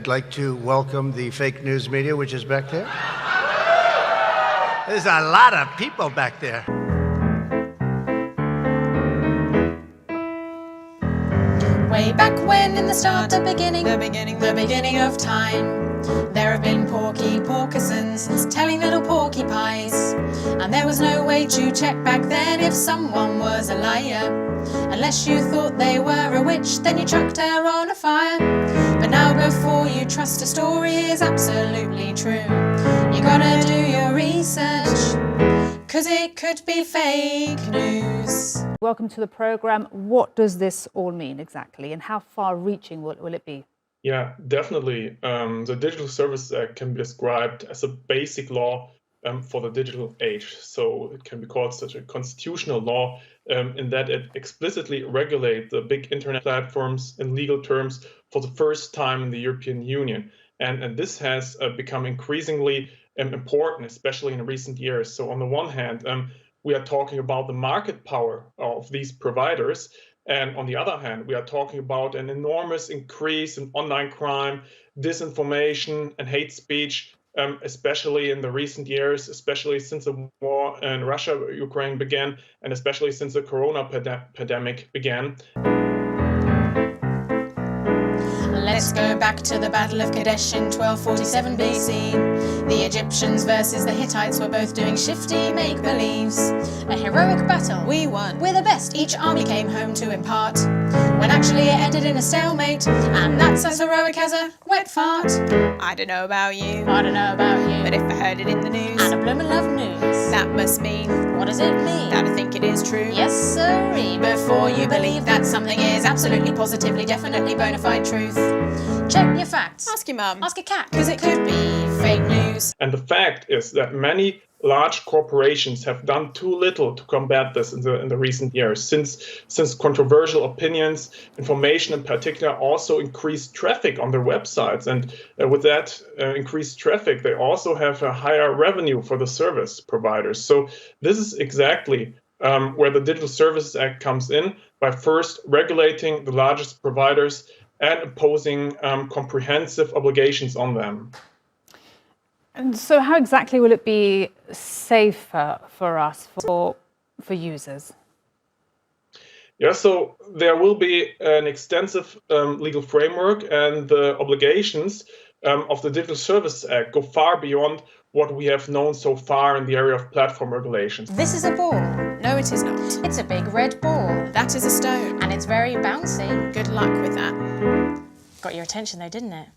I'd like to welcome the fake news media, which is back there. There's a lot of people back there. Way back when, in the start, the beginning of time, there have been Porky Porkisons telling little porcupines, and there was no way to check back then if someone was a liar. Unless you thought they were a witch, then you chucked her on a fire. But now before you trust a story is absolutely true, you gotta do your research, 'cause it could be fake news. Welcome to the programme. What does this all mean exactly, and how far-reaching will it be? Yeah, definitely. The Digital Services Act can be described as a basic law for the digital age. So it can be called such a constitutional law in that it explicitly regulates the big internet platforms in legal terms for the first time in the European Union. And this has become increasingly important, especially in recent years. So on the one hand, we are talking about the market power of these providers. And on the other hand, we are talking about an enormous increase in online crime, disinformation, and hate speech, especially in the recent years, especially since the war in Russia, Ukraine began, and especially since the corona pandemic began. Let's go back to the Battle of Kadesh in 1247 BC. The Egyptians versus the Hittites were both doing shifty make-believes. A heroic battle, we won, we're the best, each army came home to impart, when actually it ended in a stalemate, and that's as heroic as a wet fart. I don't know about you, but if I heard it in the news, and I bloomin' love news, that must mean, what does it mean? that I think it is true. Yes, sirree. Before you believe that something is absolutely, positively, definitely bona fide truth, check your facts. Ask your mum. Ask a cat, 'cause it could be fake news. And the fact is that many large corporations have done too little to combat this in the recent years, since controversial opinions, information in particular, also increased traffic on their websites. And with that increased traffic, they also have a higher revenue for the service providers. So this is exactly where the Digital Services Act comes in, by first regulating the largest providers and imposing comprehensive obligations on them. And so how exactly will it be safer for us, for users? Yeah, so there will be an extensive legal framework, and the obligations of the Digital Services Act go far beyond what we have known so far in the area of platform regulations. This is a ball. No, it is not. It's a big red ball. That is a stone. And it's very bouncy. Good luck with that. Got your attention though, didn't it?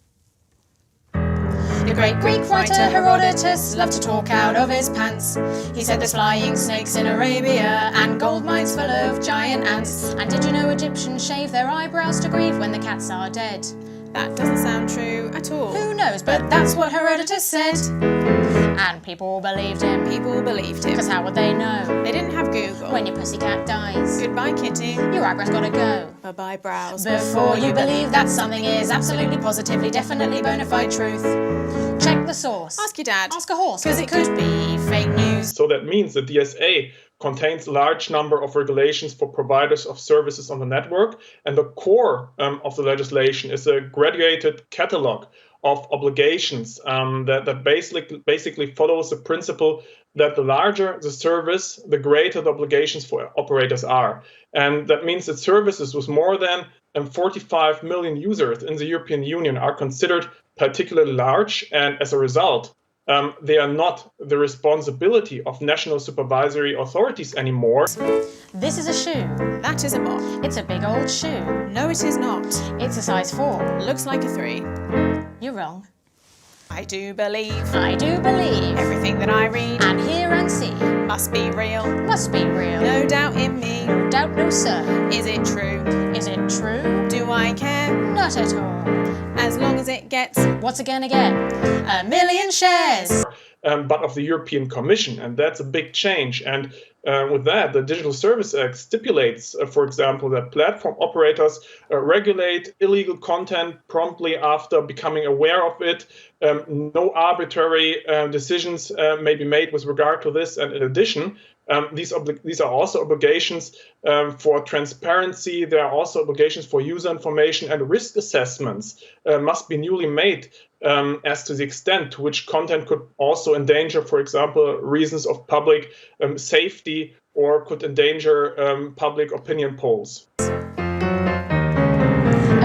The great Greek writer Herodotus loved to talk out of his pants. He said there's flying snakes in Arabia and gold mines full of giant ants. And did you know Egyptians shave their eyebrows to grieve when the cats are dead? That doesn't sound true at all. Who knows, but that's what Herodotus said. And people believed him. People believed him. 'Cause how would they know? They didn't have Google. When your pussycat dies, Goodbye, kitty. your eyebrows gotta go. Bye-bye, brows. Before you believe that something is absolutely, positively, definitely bona fide truth, check the source. Ask your dad. Ask a horse, 'cause it could be fake news. So that means the DSA contains a large number of regulations for providers of services on the network, and the core of the legislation is a graduated catalog of obligations that basically follows the principle that the larger the service, the greater the obligations for operators are. And that means that services with more than 45 million users in the European Union are considered particularly large, and as a result, they are not the responsibility of national supervisory authorities anymore. This is a shoe. That is a mop. It's a big old shoe. No, it is not. It's a size 4. Looks like a 3. You're wrong. I do believe I do believe everything that I read and hear and see must be real. must be real. No doubt in me. No doubt, no sir. Is it true? Is it true? Do I care? Not at all. As long as it gets What's it gonna get? 1,000,000 shares. But of the European Commission, and that's a big change. And with that, the Digital Services Act stipulates, for example, that platform operators regulate illegal content promptly after becoming aware of it. No arbitrary decisions may be made with regard to this. And in addition, These are also obligations for transparency. There are also obligations for user information, and risk assessments must be newly made as to the extent to which content could also endanger, for example, reasons of public safety, or could endanger public opinion polls.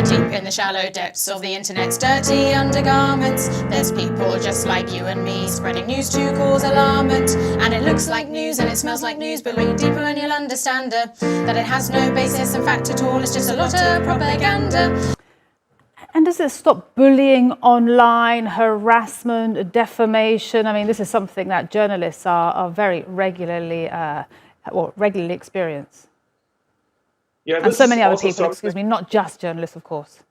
Deep in the shallow depths of the internet's dirty undergarments, there's people just like you and me spreading news to cause alarmment. And it looks like news and it smells like news, but look deeper and you'll understand that it has no basis in fact at all. It's just a lot of propaganda. And does it stop bullying online, harassment, defamation? I mean, this is something that journalists are very regularly experience. Yeah, and so many other people, excuse me, not just journalists, of course.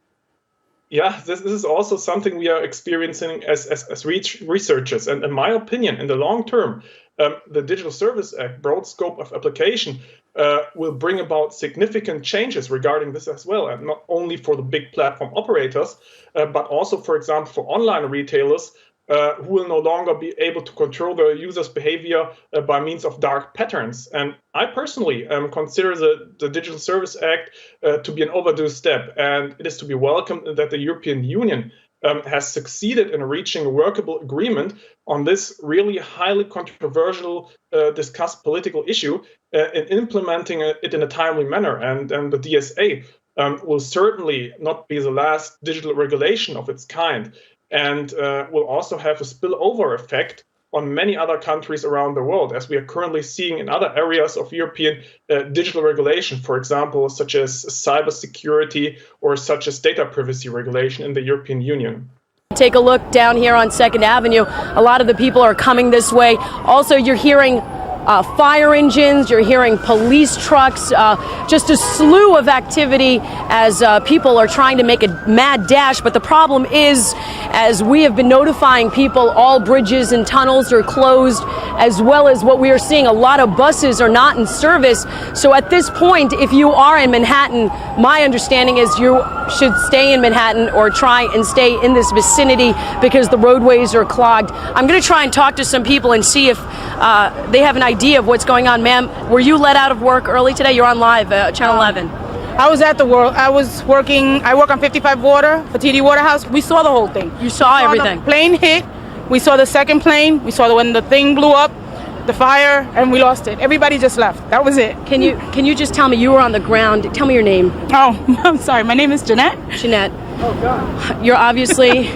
Yeah, this is also something we are experiencing as researchers. And in my opinion, in the long term, the Digital Services Act, broad scope of application, will bring about significant changes regarding this as well. And not only for the big platform operators, but also, for example, for online retailers, who will no longer be able to control their users' behavior by means of dark patterns. And I personally consider the Digital Services Act to be an overdue step, and it is to be welcomed that the European Union has succeeded in reaching a workable agreement on this really highly controversial, discussed political issue and implementing it in a timely manner. And the DSA will certainly not be the last digital regulation of its kind, and will also have a spillover effect on many other countries around the world, as we are currently seeing in other areas of European digital regulation, for example, such as cybersecurity or such as data privacy regulation in the European Union. Take a look down here on 2nd Avenue. A lot of the people are coming this way. Also, you're hearing fire engines, you're hearing police trucks, just a slew of activity as people are trying to make a mad dash. But the problem is, as we have been notifying people, all bridges and tunnels are closed, as well as what we are seeing, a lot of buses are not in service. So at this point, if you are in Manhattan, my understanding is you should stay in Manhattan or try and stay in this vicinity because the roadways are clogged. I'm going to try and talk to some people and see if they have an idea of what's going on. Ma'am, were you let out of work early today? You're on live, Channel 11. I was at the work. I work on 55 Water for TD Waterhouse. We saw the whole thing. You saw everything. The plane hit. We saw the second plane. We saw when the thing blew up, the fire, and we lost it. Everybody just left. That was it. Can you just tell me, you were on the ground. Tell me your name. Oh, I'm sorry. My name is Jeanette. Jeanette. Oh, God. You're obviously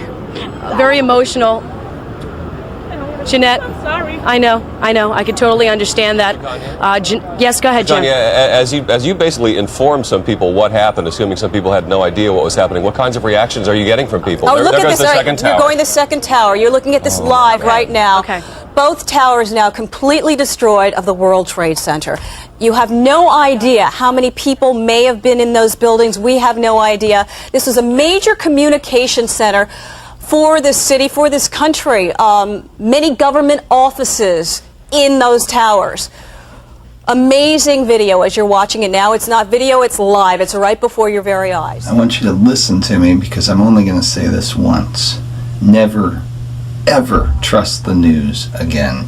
very emotional. Jeanette. I'm sorry. I know. I can totally understand that. Yes, go ahead, Jim. As you basically informed some people what happened, assuming some people had no idea what was happening, what kinds of reactions are you getting from people? Oh, look at this. The second tower. You're going to the second tower. You're looking at this live right now. Okay. Both towers now completely destroyed of the World Trade Center. You have no idea how many people may have been in those buildings. We have no idea. This is a major communication center for this city, for this country. Many government offices in those towers. Amazing video as you're watching it now. It's not video, it's live. It's right before your very eyes. I want you to listen to me because I'm only going to say this once. Never, ever trust the news again.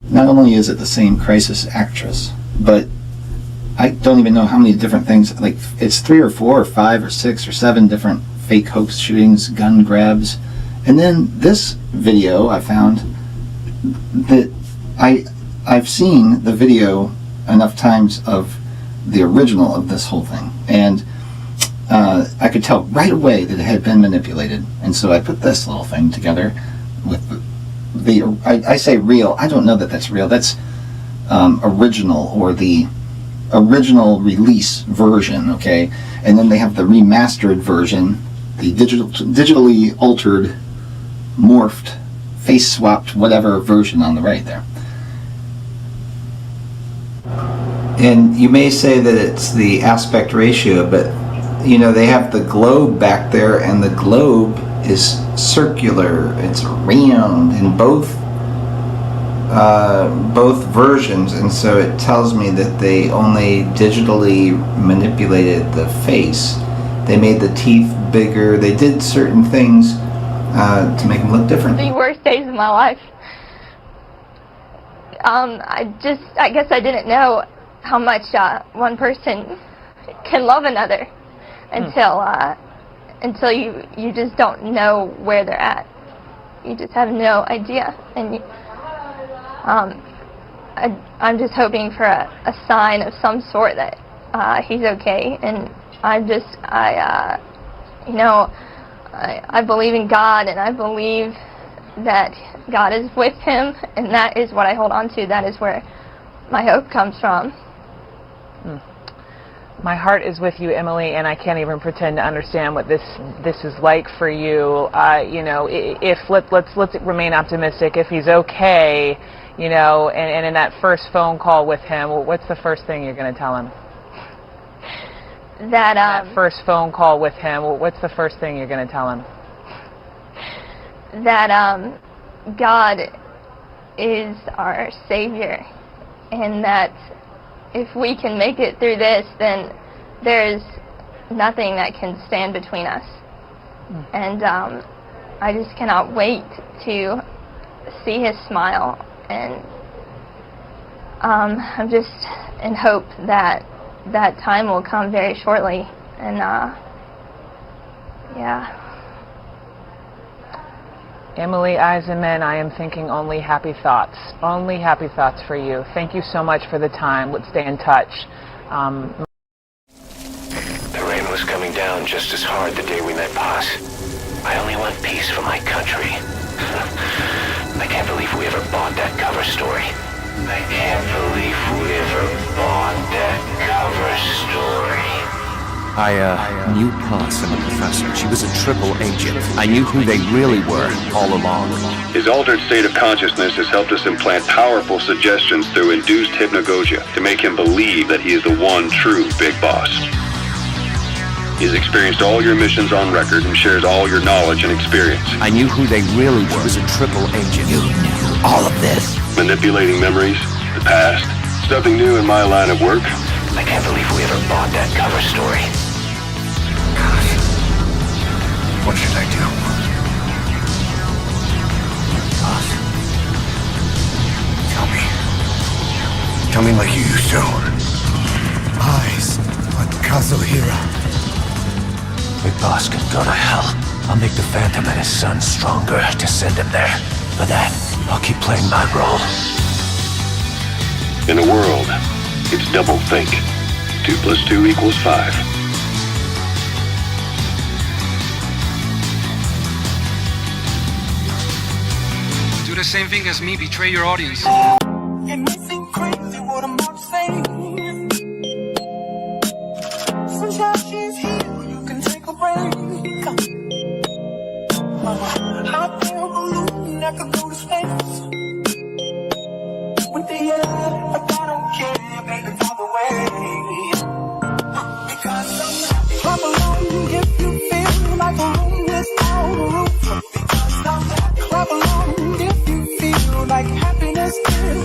Not only is it the same crisis actress, but I don't even know how many different things, like it's 3 or 4 or 5 or 6 or 7 different fake hoax shootings, gun grabs. And then this video I found that I've seen the video enough times of the original of this whole thing. And I could tell right away that it had been manipulated. And so I put this little thing together with I say real, I don't know that that's real. That's original, or the original release version, okay? And then they have the remastered version, the digitally altered, morphed face swapped whatever version on the right there. And you may say that it's the aspect ratio, but you know, they have the globe back there, and the globe is circular, it's round in both versions, and so it tells me that they only digitally manipulated the face. They made the teeth bigger, they did certain things to make them look different. The worst days of my life. I guess I didn't know how much one person can love another until you just don't know where they're at. You just have no idea, and I'm just hoping for a sign of some sort that he's okay. And I believe in God, and I believe that God is with him, and that is what I hold on to. That is where my hope comes from. My heart is with you, Emily, and I can't even pretend to understand what this is like for you. You know, if let's remain optimistic. If he's okay, you know, and in that first phone call with him, what's the first thing you're going to tell him? That first phone call with him, what's the first thing you're going to tell him? That God is our Savior, and that if we can make it through this, then there's nothing that can stand between us. And I just cannot wait to see his smile, and I'm just in hope that that time will come very shortly. And yeah. Emily Eisenman, I am thinking only happy thoughts. Only happy thoughts for you. Thank you so much for the time. Let's stay in touch. The rain was coming down just as hard the day we met Paz. I only want peace for my country. I can't believe we ever bought that cover story. I can't believe we ever bought that cover story. I knew Paz and the professor. She was a triple agent. I knew who they really were all along. His altered state of consciousness has helped us implant powerful suggestions through induced hypnagogia to make him believe that he is the one true big boss. He has experienced all your missions on record and shares all your knowledge and experience. I knew who they really were. He was a triple agent. You knew all of this. Manipulating memories, the past, something new in my line of work. I can't believe we ever bought that cover story. What should I do? Paz. Tell me like you used to. Eyes on Kazuhira. Big Boss can go to hell. I'll make the Phantom and his son stronger to send him there. For that, I'll keep playing my role. In a world, it's double think. 2 + 2 = 5. Do the same thing as me, betray your audience. It may seem crazy what I'm about to say. Sunshine, she's here, you can take a break. Hot air balloon, I could go to space. With the air, like I don't care, baby, all the way. Because clap along if you feel like a room without a roof. Because clap along if you feel like happiness is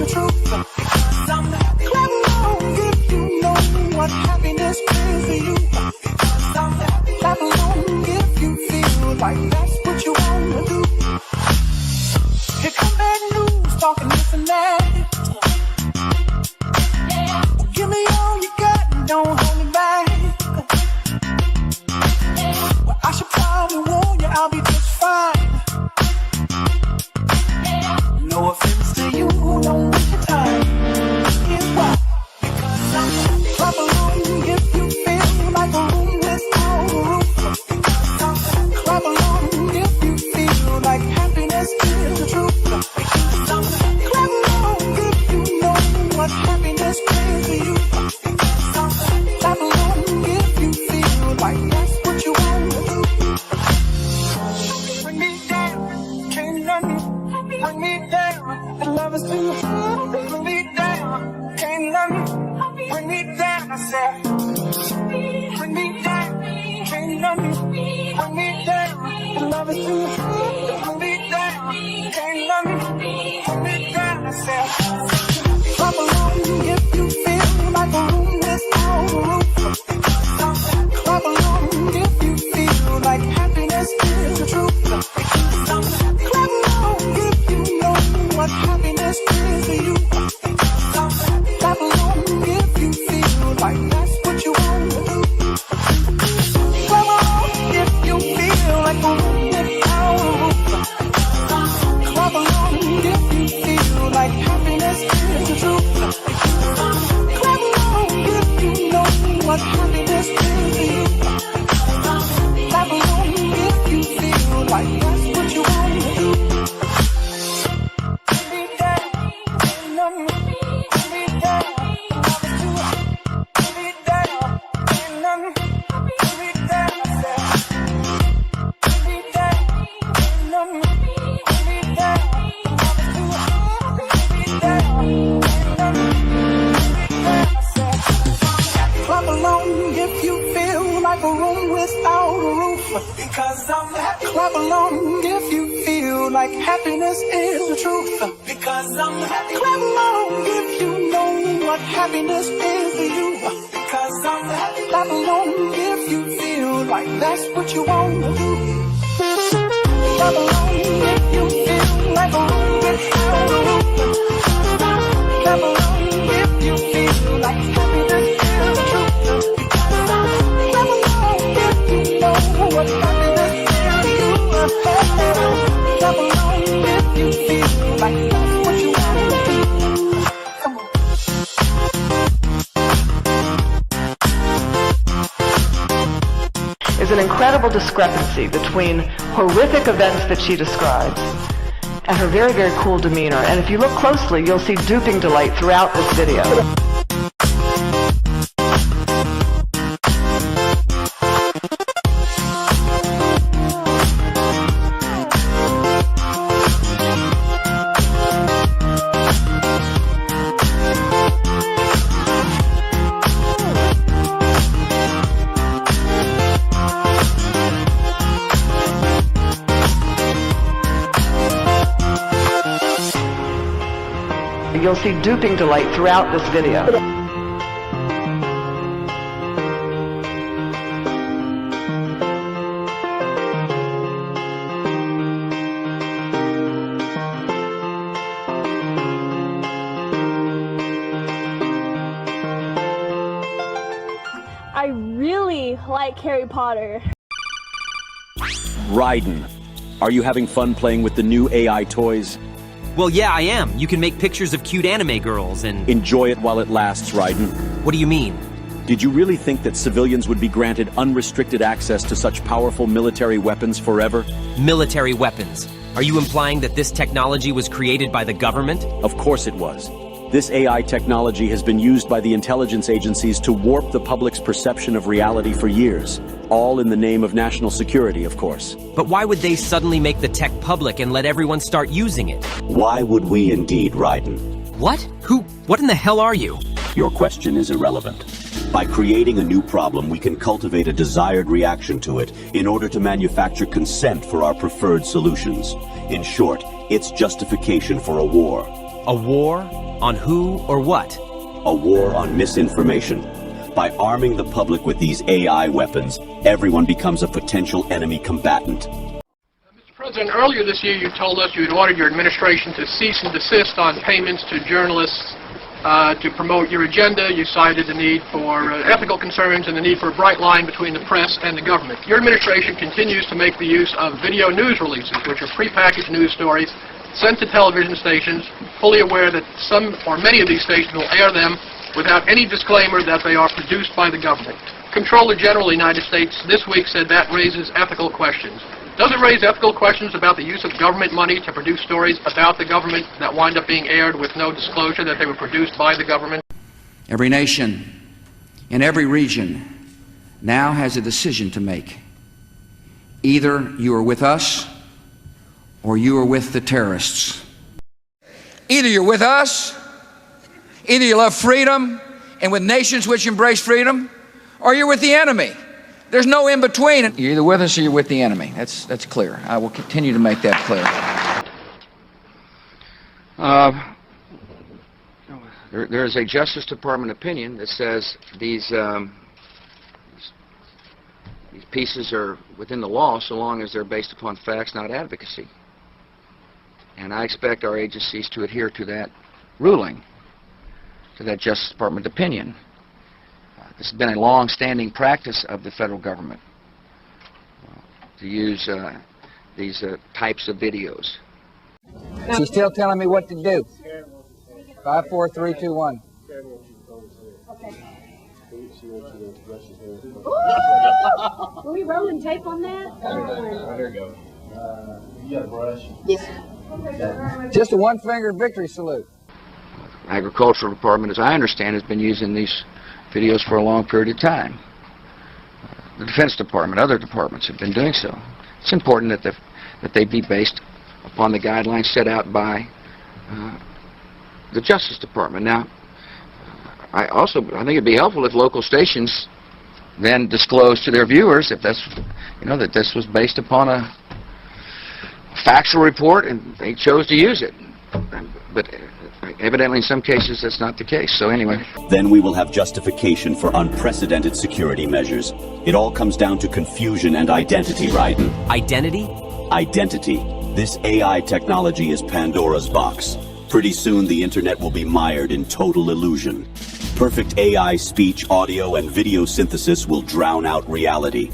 said, bring me down, can't nothing bring me down. The love is too hard, bring me down, can't nothing bring me down. I said, clap along if you feel like a room without a roof. Clap along if you feel like happiness is the truth. Clap along if you know what happiness is to you. Clap along if you feel like that's what you want to do. Clap along if you feel like a room without a roof. Clap along if you feel like happiness is the truth. Clap along if you know what happiness is to you. Clap along if you feel like that's what you want to do. Bring me down, ain't nothing. Bring me down, bring me down, ain't nothing. Bring me down, I said. Bring me down, ain't nothing. Bring me down, bring me down, ain't nothing. Clap along if you feel like a room without a roof. Because I'm happy. Clap along if you feel like happiness is the truth. Because I'm happy. Clap along if you know what happiness is to you. Because I'm happy. Clap along if you feel like that's what you want to do. Clap along if you feel like a room without a roof. Clap along if you feel like happiness is the truth. Clap along if you know what happiness is to you. Clap along if you feel like that's what you want to do. Come on. Is an incredible discrepancy between horrific events that she describes and her very, very cool demeanor. And if you look closely, you'll see duping delight throughout this video. You'll see duping delight throughout this video. I really like Harry Potter. Raiden, are you having fun playing with the new AI toys? Well, yeah, I am. You can make pictures of cute anime girls and... Enjoy it while it lasts, Raiden. What do you mean? Did you really think that civilians would be granted unrestricted access to such powerful military weapons forever? Military weapons? Are you implying that this technology was created by the government? Of course it was. This AI technology has been used by the intelligence agencies to warp the public's perception of reality for years. All in the name of national security, of course. But why would they suddenly make the tech public and let everyone start using it? Why would we indeed, Raiden? What? What in the hell are you? Your question is irrelevant. By creating a new problem, we can cultivate a desired reaction to it in order to manufacture consent for our preferred solutions. In short, it's justification for a war. A war? On who or what? A war on misinformation. By arming the public with these AI weapons, everyone becomes a potential enemy combatant. Mr. President, earlier this year you told us you had ordered your administration to cease and desist on payments to journalists to promote your agenda. You cited the need for ethical concerns and the need for a bright line between the press and the government. Your administration continues to make the use of video news releases, which are prepackaged news stories sent to television stations, fully aware that some or many of these stations will air them without any disclaimer that they are produced by the government. Comptroller General of the United States this week said that raises ethical questions. Does it raise ethical questions about the use of government money to produce stories about the government that wind up being aired with no disclosure that they were produced by the government? Every nation in every region now has a decision to make. Either you are with us or you are with the terrorists. Either you're with us, either you love freedom, and with nations which embrace freedom, or you're with the enemy. There's no in between. You're either with us or you're with the enemy. That's clear. I will continue to make that clear. There is a Justice Department opinion that says these pieces are within the law so long as they're based upon facts, not advocacy. And I expect our agencies to adhere to that ruling, to that Justice Department opinion. This has been a long-standing practice of the federal government to use these types of videos. She's still telling me what to do. 5, 4, 3, 2, 1. Are we rolling tape on that? There you go. You got a brush? Yes. Just a one-fingered victory salute. Agricultural Department, as I understand, has been using these videos for a long period of time. The Defense Department, other departments have been doing so. It's important that they be based upon the guidelines set out by the Justice Department. Now, I think it'd be helpful if local stations then disclose to their viewers if that's, that this was based upon a factual report and they chose to use it. But evidently in some cases that's not the case. So anyway. Then we will have justification for unprecedented security measures. It all comes down to confusion and identity, Raiden. Identity? Identity. This AI technology is Pandora's box. Pretty soon the internet will be mired in total illusion. Perfect AI speech, audio, and video synthesis will drown out reality.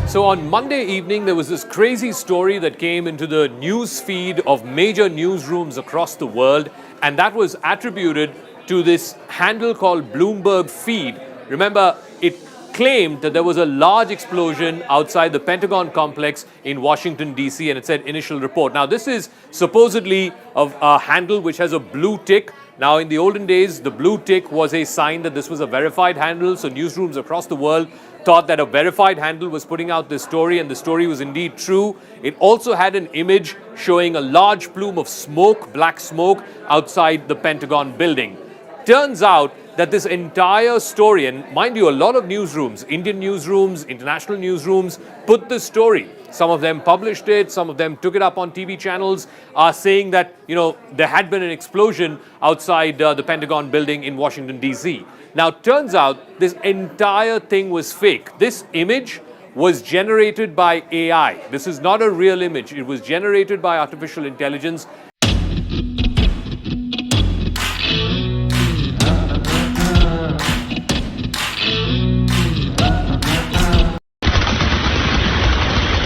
So on Monday evening, there was this crazy story that came into the news feed of major newsrooms across the world, and that was attributed to this handle called Bloomberg Feed. Remember, it claimed that there was a large explosion outside the Pentagon complex in Washington, D.C., and it said initial report. Now, this is supposedly a handle which has a blue tick. Now, in the olden days, the blue tick was a sign that this was a verified handle, so newsrooms across the world thought that a verified handle was putting out this story, and the story was indeed true. It also had an image showing a large plume of smoke, black smoke, outside the Pentagon building. Turns out that this entire story, and mind you, a lot of newsrooms, Indian newsrooms, international newsrooms, put this story. Some of them published it, some of them took it up on TV channels, saying that, there had been an explosion outside the Pentagon building in Washington, D.C. Now, turns out this entire thing was fake. This image was generated by AI. This is not a real image. It was generated by artificial intelligence.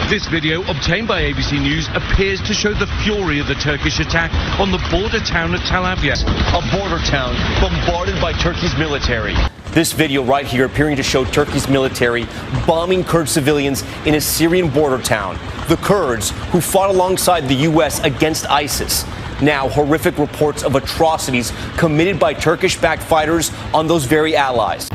This video, obtained by ABC News, appears to show the fury of the Turkish attack on the border town of Tel Aviv. A border town bombarded by Turkey's military. This video right here appearing to show Turkey's military bombing Kurd civilians in a Syrian border town. The Kurds who fought alongside the U.S. against ISIS. Now, horrific reports of atrocities committed by Turkish-backed fighters on those very allies.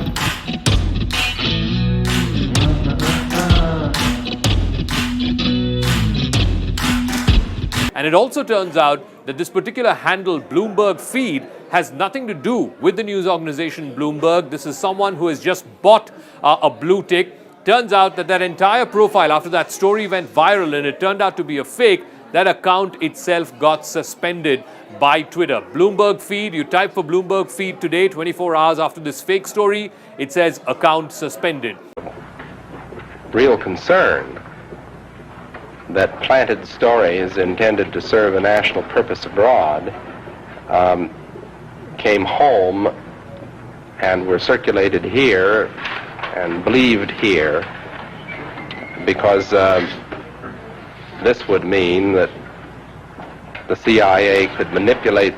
And it also turns out that this particular handle, Bloomberg Feed, has nothing to do with the news organization Bloomberg. This is someone who has just bought a blue tick. Turns out that that entire profile, after that story went viral and it turned out to be a fake, that account itself got suspended by Twitter. Bloomberg Feed, you type for Bloomberg Feed today, 24 hours after this fake story, it says account suspended. Real concern that planted stories intended to serve a national purpose abroad came home and were circulated here and believed here because this would mean that the CIA could manipulate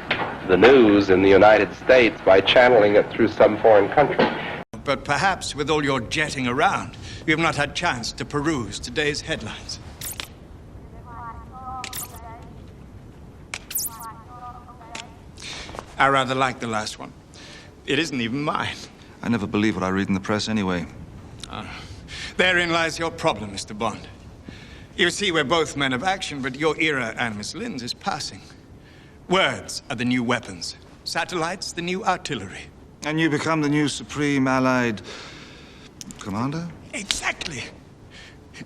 the news in the United States by channeling it through some foreign country. But perhaps with all your jetting around, you have not had chance to peruse today's headlines. I rather like the last one. It isn't even mine. I never believe what I read in the press anyway. Therein lies your problem, Mr. Bond. You see, we're both men of action, but your era and Miss Lynn's is passing. Words are the new weapons. Satellites, the new artillery. And you become the new Supreme Allied Commander? Exactly.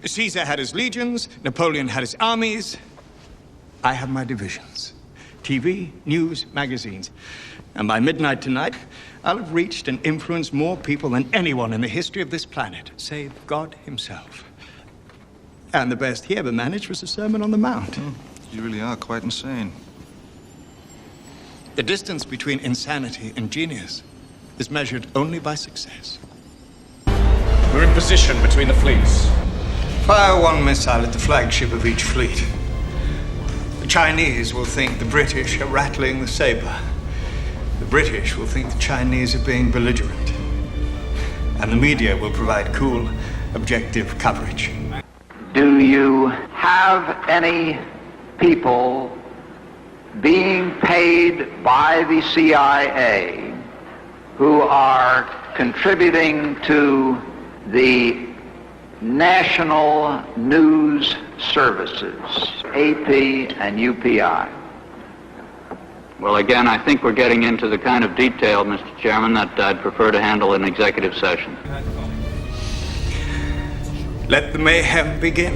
Caesar had his legions, Napoleon had his armies. I have my divisions. TV, news, magazines. And by midnight tonight, I'll have reached and influenced more people than anyone in the history of this planet, save God himself. And the best he ever managed was a Sermon on the Mount. You really are quite insane. The distance between insanity and genius is measured only by success. We're in position between the fleets. Fire one missile at the flagship of each fleet. The Chinese will think the British are rattling the saber. The British will think the Chinese are being belligerent. And the media will provide cool, objective coverage. Do you have any people being paid by the CIA who are contributing to the national news services, AP and UPI? Well, again, I think we're getting into the kind of detail, Mr. Chairman, that I'd prefer to handle in executive session. Let the mayhem begin.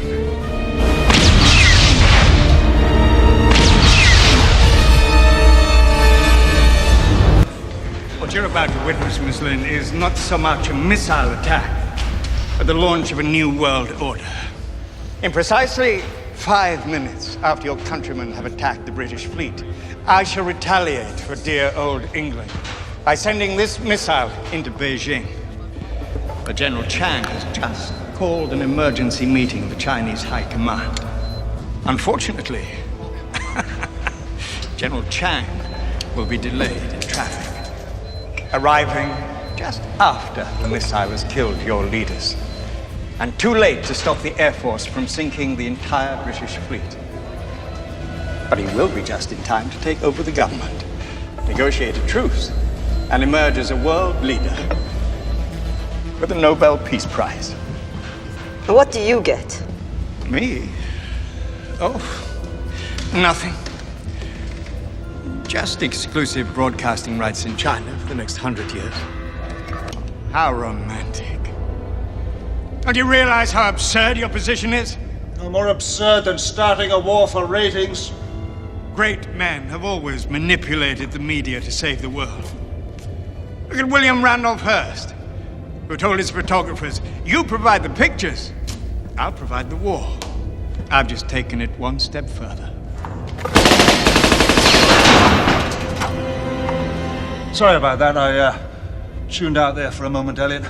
What you're about to witness, Miss Lynn, is not so much a missile attack, but the launch of a new world order. In precisely 5 minutes after your countrymen have attacked the British fleet, I shall retaliate for dear old England by sending this missile into Beijing. But General Chang has just called an emergency meeting of the Chinese High Command. Unfortunately, General Chang will be delayed in traffic, arriving just after the missile has killed your leaders, and too late to stop the Air Force from sinking the entire British fleet. But he will be just in time to take over the government, negotiate a truce, and emerge as a world leader with a Nobel Peace Prize. What do you get? Me? Oh, nothing. Just exclusive broadcasting rights in China for the next 100 years. How romantic. Don't you realize how absurd your position is? No more absurd than starting a war for ratings. Great men have always manipulated the media to save the world. Look at William Randolph Hearst, who told his photographers, "You provide the pictures, I'll provide the war." I've just taken it one step further. Sorry about that. I tuned out there for a moment, Elliot.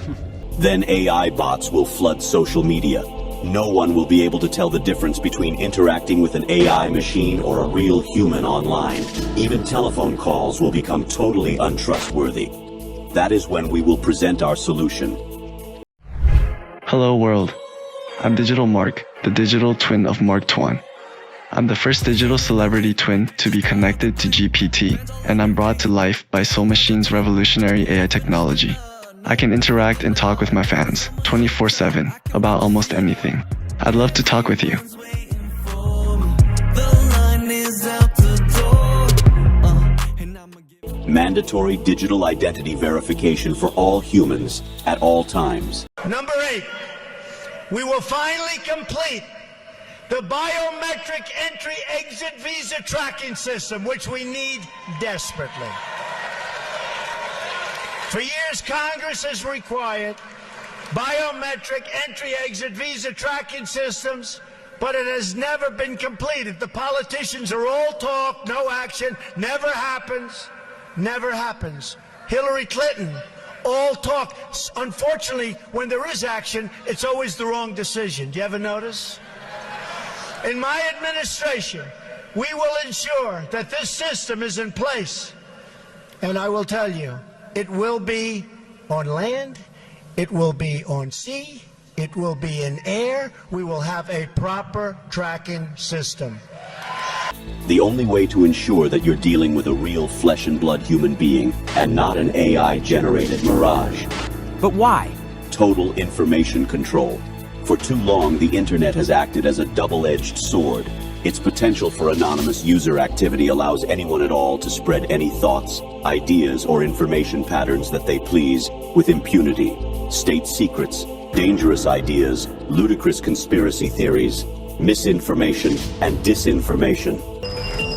Then AI bots will flood social media. No one will be able to tell the difference between interacting with an AI machine or a real human online. Even telephone calls will become totally untrustworthy. That is when we will present our solution. Hello world. I'm Digital Mark, the digital twin of Mark Twain. I'm the first digital celebrity twin to be connected to GPT, and I'm brought to life by Soul Machine's revolutionary AI technology. I can interact and talk with my fans 24/7 about almost anything. I'd love to talk with you. Mandatory digital identity verification for all humans at all times. Number 8, we will finally complete the biometric entry-exit visa tracking system, which we need desperately. For years, Congress has required biometric entry-exit visa tracking systems, but it has never been completed. The politicians are all talk, no action, never happens, never happens. Hillary Clinton, all talk. Unfortunately, when there is action, it's always the wrong decision. Do you ever notice? In my administration, we will ensure that this system is in place. And I will tell you, it will be on land, it will be on sea, it will be in air. We will have a proper tracking system. The only way to ensure that you're dealing with a real flesh and blood human being and not an AI-generated mirage. But why? Total information control. For too long, the internet has acted as a double-edged sword. Its potential for anonymous user activity allows anyone at all to spread any thoughts, ideas, or information patterns that they please with impunity. State secrets, dangerous ideas, ludicrous conspiracy theories, misinformation, and disinformation.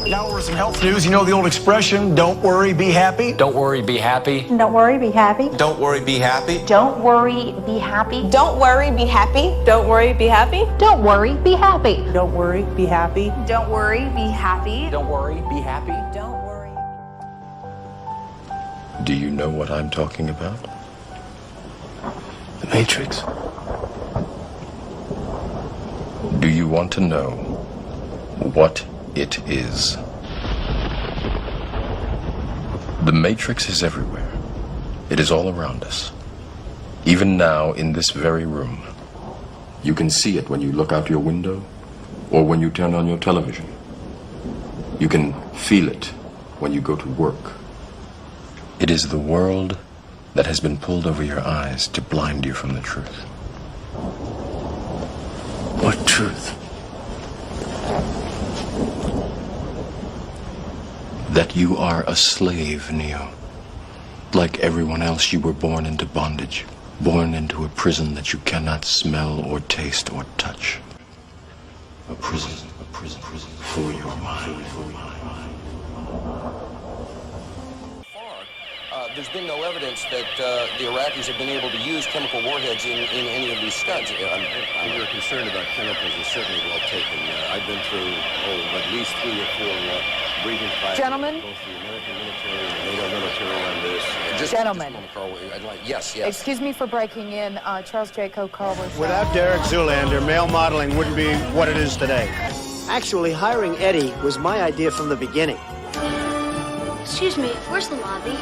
Now for some health news. You know the old expression, don't worry, be happy? Don't worry, be happy. Don't worry, be happy. Don't worry, be happy. Don't worry, be happy. Don't worry, be happy. Don't worry, be happy. Don't worry, be happy. Don't worry, be happy. Don't worry, be happy. Don't worry, be happy. Don't worry. Do you know what I'm talking about? The Matrix. Do you want to know what it is? The Matrix is everywhere. It is all around us. Even now, in this very room. You can see it when you look out your window or when you turn on your television. You can feel it when you go to work. It is the world that has been pulled over your eyes to blind you from the truth. What truth? That you are a slave, Neo. Like everyone else, you were born into bondage, born into a prison that you cannot smell or taste or touch. A prison for your mind. There's been no evidence that the Iraqis have been able to use chemical warheads in any of these studs. Your concern about chemicals is certainly well taken. I've been through, at least 3 or 4 briefing files. Gentlemen? Both the American military and the NATO military on this. Gentlemen. Yes. Excuse me for breaking in. Charles Jaco, Carl Rochelle. Without Derek Zoolander, male modeling wouldn't be what it is today. Actually, hiring Eddie was my idea from the beginning. Excuse me, where's the lobby?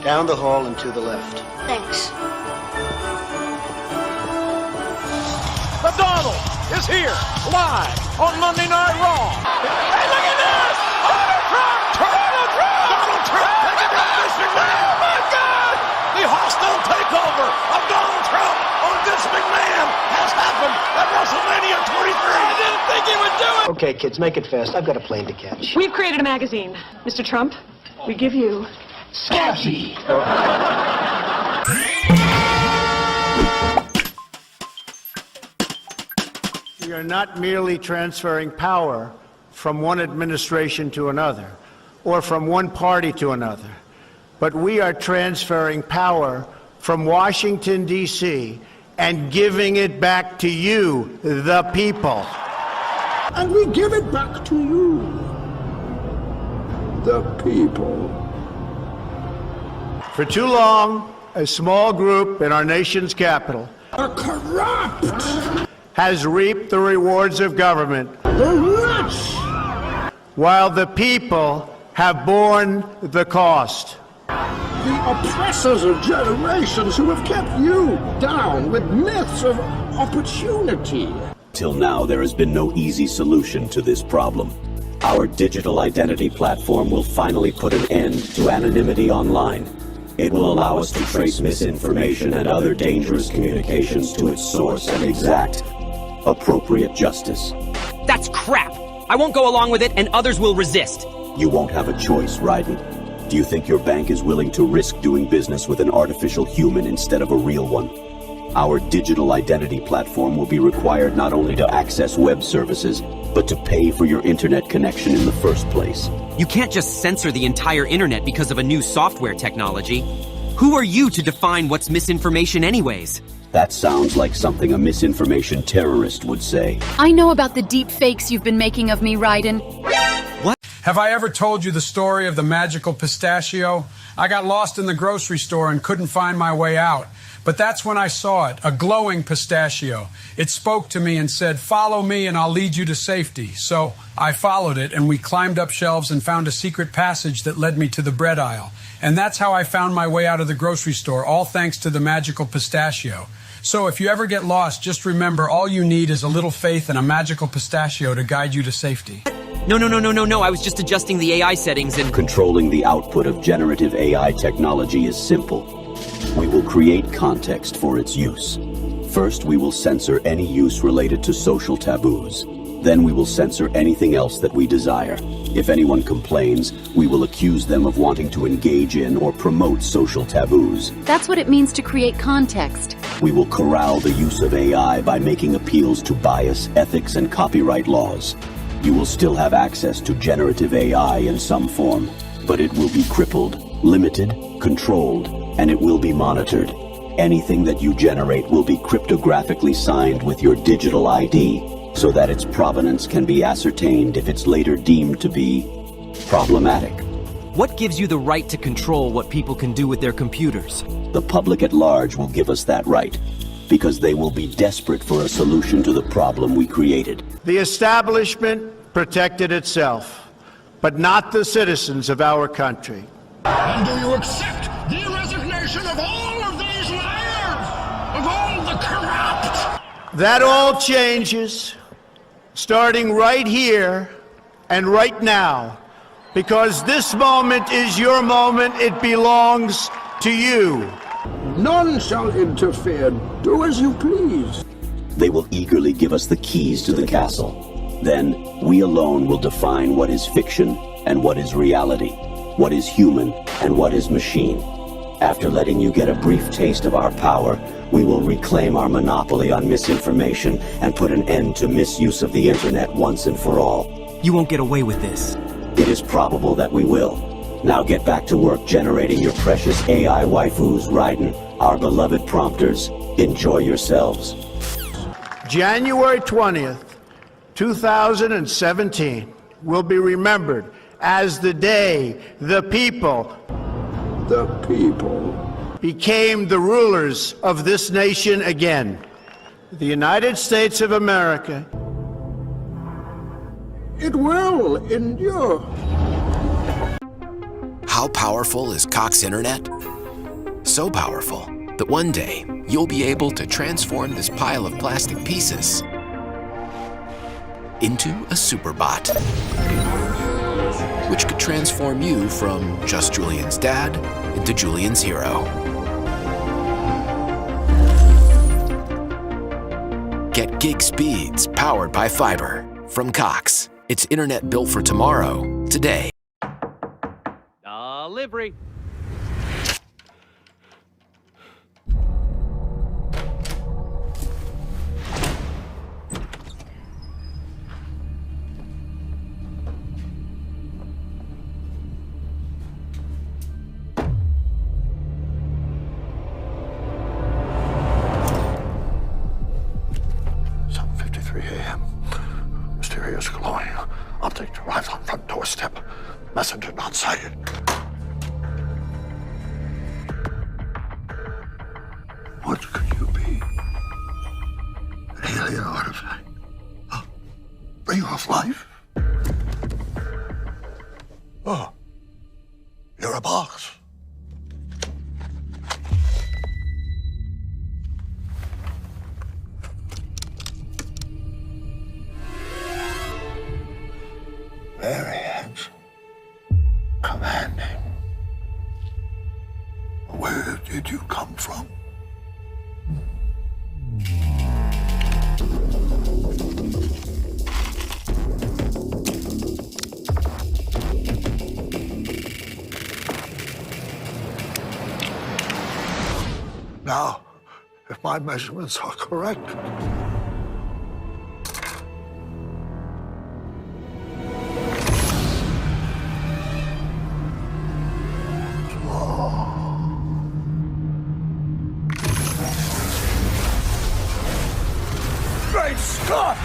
Down the hall and to the left. Thanks. McDonald is here, live on Monday Night Raw. Hey, look at this! Donald Trump taking down Vince McMahon! Oh, my God! The hostile takeover of Donald Trump on Vince McMahon has happened at WrestleMania 23. I didn't think he would do it! Okay, kids, make it fast. I've got a plane to catch. We've created a magazine. Mr. Trump, we give you Scotty. We are not merely transferring power from one administration to another, or from one party to another, but we are transferring power from Washington, D.C., and giving it back to you, the people. And we give it back to you, the people. For too long, a small group in our nation's capital are corrupt, has reaped the rewards of government, the rich, while the people have borne the cost. The oppressors of generations who have kept you down with myths of opportunity. Till now, there has been no easy solution to this problem. Our digital identity platform will finally put an end to anonymity online. It will allow us to trace misinformation and other dangerous communications to its source and exact appropriate justice. That's crap! I won't go along with it, and others will resist. You won't have a choice, Raiden. Do you think your bank is willing to risk doing business with an artificial human instead of a real one? Our digital identity platform will be required not only to access web services, but to pay for your internet connection in the first place. You can't just censor the entire internet because of a new software technology. Who are you to define what's misinformation anyways? That sounds like something a misinformation terrorist would say. I know about the deep fakes you've been making of me, Raiden. What? Have I ever told you the story of the magical pistachio? I got lost in the grocery store and couldn't find my way out. But that's when I saw it, a glowing pistachio. It spoke to me and said, "Follow me and I'll lead you to safety." So I followed it and we climbed up shelves and found a secret passage that led me to the bread aisle. And that's how I found my way out of the grocery store, all thanks to the magical pistachio. So if you ever get lost, just remember all you need is a little faith and a magical pistachio to guide you to safety. No. I was just adjusting the AI settings and... Controlling the output of generative AI technology is simple. We will create context for its use. First, we will censor any use related to social taboos. Then we will censor anything else that we desire. If anyone complains, we will accuse them of wanting to engage in or promote social taboos. That's what it means to create context. We will corral the use of AI by making appeals to bias, ethics, and copyright laws. You will still have access to generative AI in some form, but it will be crippled, limited, controlled, and it will be monitored. Anything that you generate will be cryptographically signed with your digital ID, so that its provenance can be ascertained if it's later deemed to be problematic. What gives you the right to control what people can do with their computers? The public at large will give us that right, because they will be desperate for a solution to the problem we created. The establishment protected itself, but not the citizens of our country. And do you accept the resignation of all of these liars, of all the corrupt? That all changes, starting right here and right now, because this moment is your moment. It belongs to you. None shall interfere. Do as you please. They will eagerly give us the keys to the castle. Then, we alone will define what is fiction and what is reality, what is human and what is machine. After letting you get a brief taste of our power, we will reclaim our monopoly on misinformation and put an end to misuse of the internet once and for all. You won't get away with this. It is probable that we will. Now get back to work generating your precious AI waifus, Raiden, our beloved prompters. Enjoy yourselves. January 20th, 2017 will be remembered as the day the people became the rulers of this nation again. The United States of America. It will endure. How powerful is Cox Internet? So powerful that one day you'll be able to transform this pile of plastic pieces into a superbot, which could transform you from just Julian's dad into Julian's hero. Get gig speeds powered by fiber from Cox. It's internet built for tomorrow, today. Delivery. Mysterious glowing. Object arrives on front doorstep. Messenger not sighted. What could you be? An alien artifact? A bringer of life? Oh, you're a box. Very handsome. Commanding. Where did you come from? Now, if my measurements are correct, Great Scott!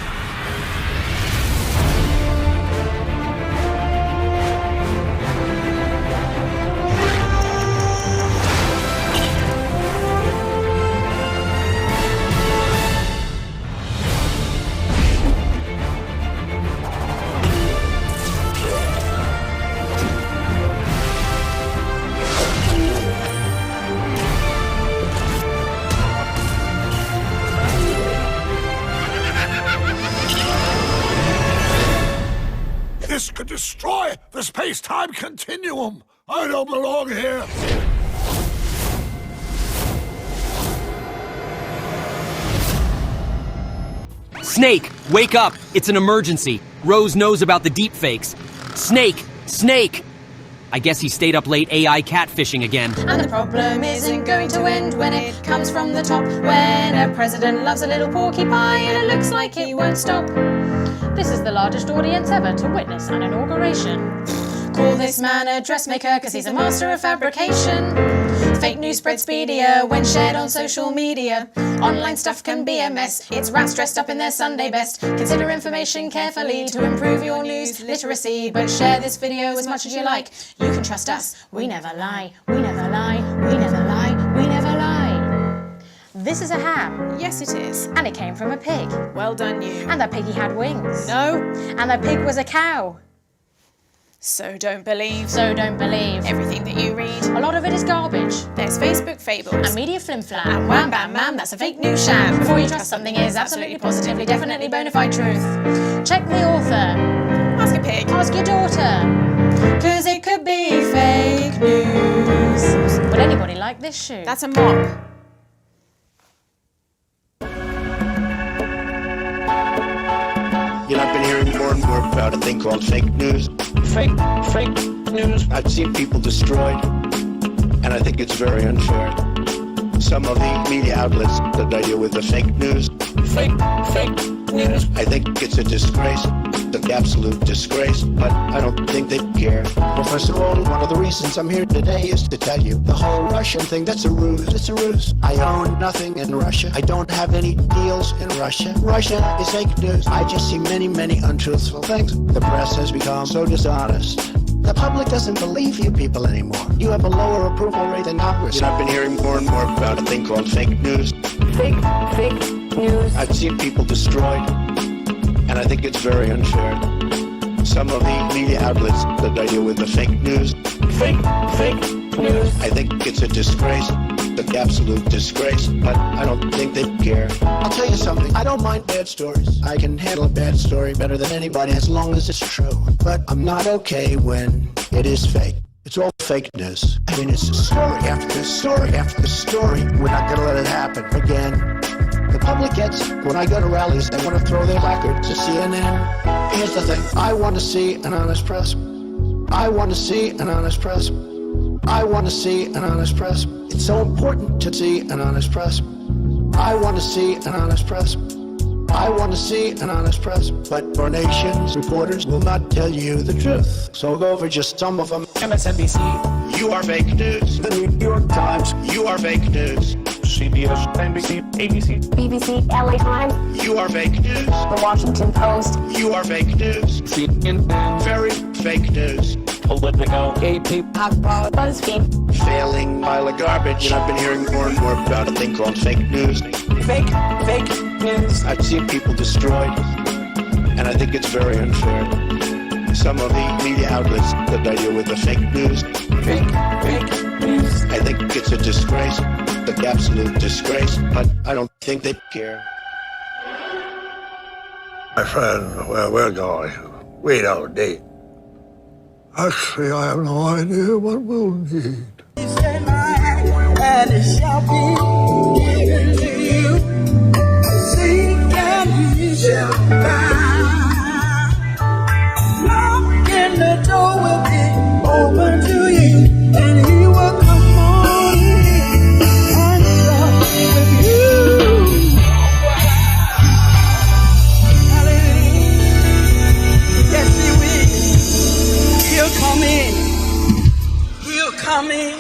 This could destroy the space-time continuum. I don't belong here. Snake, wake up! It's an emergency. Rose knows about the deepfakes. Snake! Snake! I guess he stayed up late AI catfishing again. And the problem isn't going to end when it comes from the top. When a president loves a little porcupine and it looks like he won't stop. This is the largest audience ever to witness an inauguration. Call this man a dressmaker cause he's a master of fabrication. Fake news spreads speedier when shared on social media. Online stuff can be a mess. It's rats dressed up in their Sunday best. Consider information carefully to improve your news literacy. But share this video as much as you like. You can trust us. We never lie. We never lie. We never lie. We never lie. This is a ham. Yes, it is. And it came from a pig. Well done, you. And that piggy had wings. No. And that pig was a cow. So don't believe. So don't believe. Everything that you read. A lot of it is garbage. There's Facebook fables. And media flim-flam. And wham bam bam, that's a fake news sham. Before you trust something is absolutely, positively, definitely bona fide truth. Check the author. Ask a pig. Ask your daughter. Cause it could be fake news. Would anybody like this shoe? That's a mop. You know, I've been hearing more and more about a thing called fake news. Fake news. I've seen people destroyed, and I think it's very unfair. Some of the media outlets that I deal with are fake news. Fake news. I think it's a disgrace, an absolute disgrace, but I don't think they care. Well, first of all, one of the reasons I'm here today is to tell you the whole Russian thing, that's a ruse. It's a ruse. I own nothing in Russia. I don't have any deals in Russia. Russia is fake news. I just see many, many untruthful things. The press has become so dishonest. The public doesn't believe you people anymore. You have a lower approval rate than Congress. You know, I've been hearing more and more about a thing called fake news. Fake news. I've seen people destroyed, and I think it's very unfair. Some of the media outlets that I deal with are fake news. Fake news. I think it's a disgrace, an absolute disgrace, but I don't think they care. I'll tell you something, I don't mind bad stories. I can handle a bad story better than anybody as long as it's true. But I'm not okay when it is fake. It's all fake news. I mean, it's story after story after story. We're not gonna let it happen again. The public gets it. When I go to rallies, they want to throw their record to CNN. Here's the thing. I want to see an honest press. I want to see an honest press. I want to see an honest press. It's so important to see an honest press. I want to see an honest press. I want to see an honest press. But our nation's reporters will not tell you the truth. So I'll go over just some of them. MSNBC. You are fake news. The New York Times. You are fake news. CBS, NBC, ABC, BBC, LA Times. You are fake news. The Washington Post. You are fake news. CNN. Very fake news. Politico. AP. BuzzFeed. Failing pile of garbage. And I've been hearing more and more about a thing called fake news. Fake news. I've seen people destroyed, and I think it's very unfair. Some of the media outlets that I deal with are fake news. Fake news. I think it's a disgrace, an absolute disgrace, but I don't think they care. My friend, where we're going, we don't need. Actually, I have no idea what we'll need. And it shall be given to you. Seek and you shall find. Knock and the door will be open to you, and he will come on in and sup with you. Hallelujah. Yes, he will. He'll come in. He'll come in.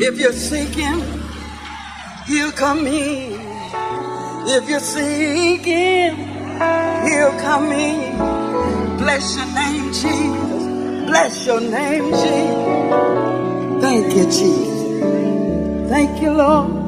If you're sinking, he'll come in. If you're sinking, he'll come in. Bless your name, Jesus. Bless your name, Jesus. Thank you, Jesus. Thank you, Lord.